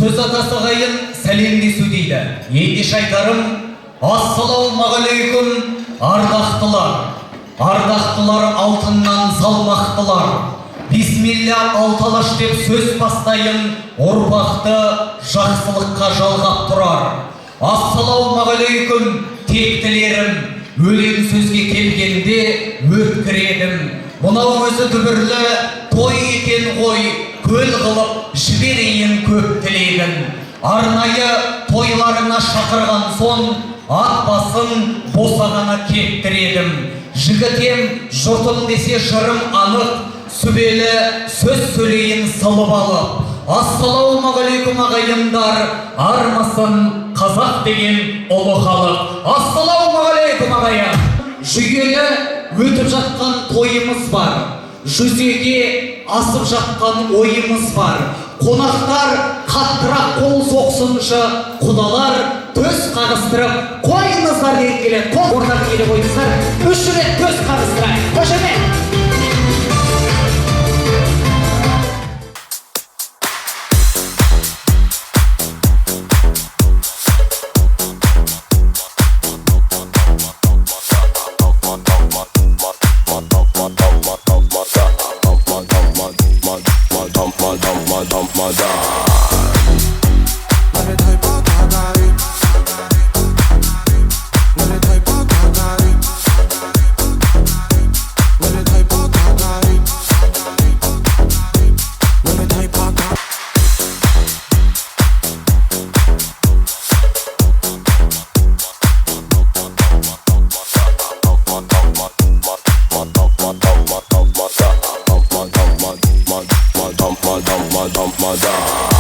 сөз атасы қайын сәлемдесу дейді. Ендеше айтарым, ассалаумағалейкум ардақтылар. Ардақтылар алтыннан салмақтылар. Бисмилля алталаш деп сөз бастайын, ұрпақты жақсылыққа жалғап тұрар. Ассалаумағалейкум тектілерім, өлең сөзге келгенде өткіредім. Мұнау өзі дүбірлі той екен ғой, көл қылып жіберейін көп тілегін. Арнайы тойларына шақырған сон, ат басын босағана кептіредім. Жігітем жұртым десе жырым анық, сүбелі сөз сөйлейін сылып алып. Ассалаумағалейкум ағайындар, армасын қазақ деген ұлы халық. Ассалаумағалейкум ағайын. Жүйелі өтіп жатқан тойымыз бар, жүзеге асып жатқан ойымыз бар. Қонақтар қаттырақ қол соқсыншы, құдалар төс қағыстырып қойыңыздар деген келеді. Қол орнап келіп ойыңыздар, 3 рет төс қағыстырайық. Қошемет! Dump my dog.